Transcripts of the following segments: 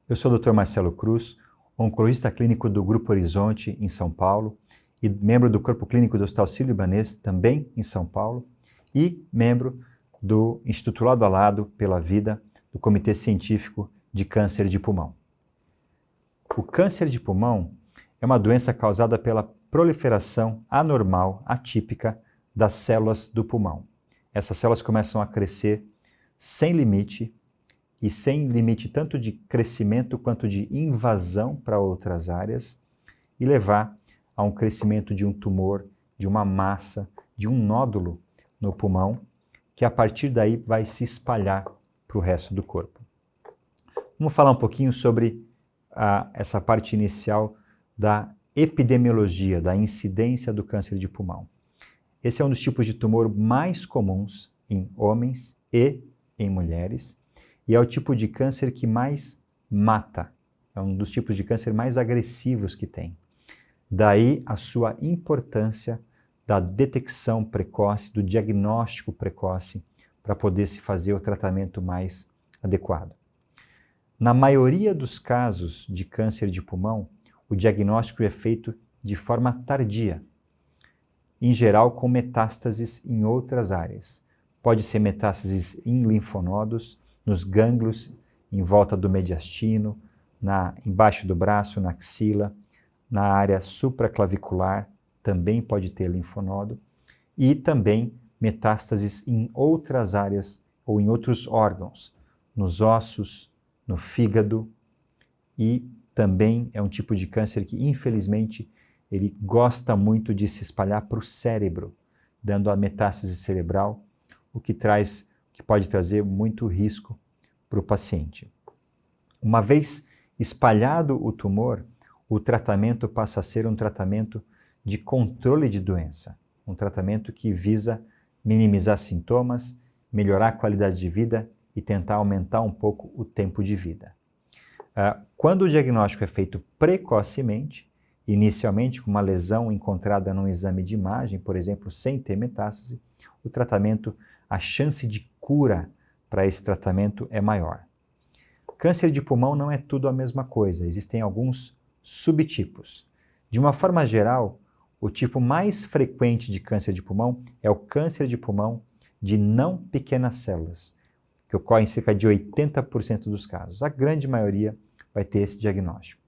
Eu sou o Dr. Marcelo Cruz, oncologista clínico do Grupo Horizonte, em São Paulo, e membro do Corpo Clínico do Hospital Sírio-Libanês, também em São Paulo, e membro do Instituto Lado a Lado pela Vida, do Comitê Científico de Câncer de Pulmão. O câncer de pulmão é uma doença causada pela proliferação anormal, atípica, das células do pulmão. Essas células começam a crescer sem limite, e sem limite tanto de crescimento quanto de invasão para outras áreas, e levar a um crescimento de um tumor, de uma massa, de um nódulo no pulmão, que a partir daí vai se espalhar para o resto do corpo. Vamos falar um pouquinho sobre essa parte inicial da epidemiologia, da incidência do câncer de pulmão. Esse é um dos tipos de tumor mais comuns em homens e em mulheres, e é o tipo de câncer que mais mata, é um dos tipos de câncer mais agressivos que tem. Daí a sua importância da detecção precoce, do diagnóstico precoce, para poder se fazer o tratamento mais adequado. Na maioria dos casos de câncer de pulmão, o diagnóstico é feito de forma tardia, em geral com metástases em outras áreas. Pode ser metástases em linfonodos, nos gânglios em volta do mediastino, embaixo do braço, na axila, na área supraclavicular, também pode ter linfonodo, e também metástases em outras áreas ou em outros órgãos, nos ossos, no fígado, e também é um tipo de câncer que, infelizmente, ele gosta muito de se espalhar para o cérebro, dando a metástase cerebral, o que pode trazer muito risco para o paciente. Uma vez espalhado o tumor, o tratamento passa a ser um tratamento de controle de doença, um tratamento que visa minimizar sintomas, melhorar a qualidade de vida e tentar aumentar um pouco o tempo de vida. Quando o diagnóstico é feito precocemente, inicialmente com uma lesão encontrada num exame de imagem, por exemplo, sem ter metástase, o tratamento, a chance de cura para esse tratamento é maior. Câncer de pulmão não é tudo a mesma coisa, existem alguns subtipos. De uma forma geral, o tipo mais frequente de câncer de pulmão é o câncer de pulmão de não pequenas células, que ocorre em cerca de 80% dos casos. A grande maioria vai ter esse diagnóstico.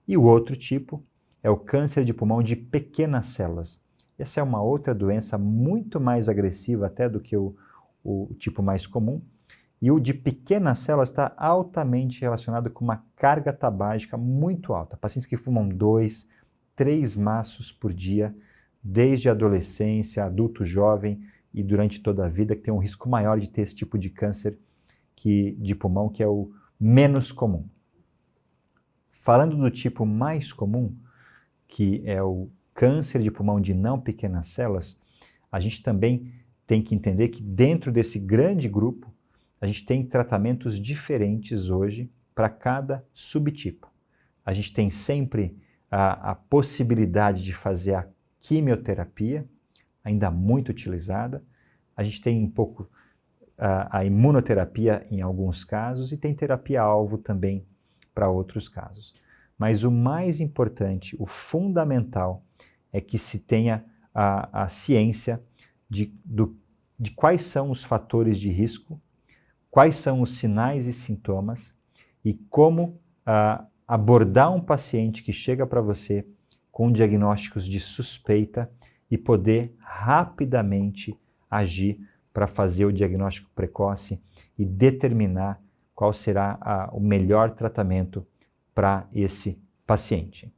E o outro tipo é o câncer de pulmão de pequenas células. Essa é uma outra doença muito mais agressiva até do que o tipo mais comum. E o de pequenas células está altamente relacionado com uma carga tabágica muito alta. Pacientes que fumam 2, 3 maços por dia, desde a adolescência, adulto jovem e durante toda a vida, que tem um risco maior de ter esse tipo de câncer de pulmão, que é o menos comum. Falando do tipo mais comum, que é o câncer de pulmão de não pequenas células, a gente também tem que entender que dentro desse grande grupo, a gente tem tratamentos diferentes hoje para cada subtipo. A gente tem sempre a possibilidade de fazer a quimioterapia, ainda muito utilizada. A gente tem um pouco a imunoterapia em alguns casos e tem terapia-alvo também para outros casos. Mas o mais importante, o fundamental, é que se tenha a ciência de quais são os fatores de risco, quais são os sinais e sintomas e como abordar um paciente que chega para você com diagnósticos de suspeita e poder rapidamente agir para fazer o diagnóstico precoce e determinar qual será o melhor tratamento para esse paciente.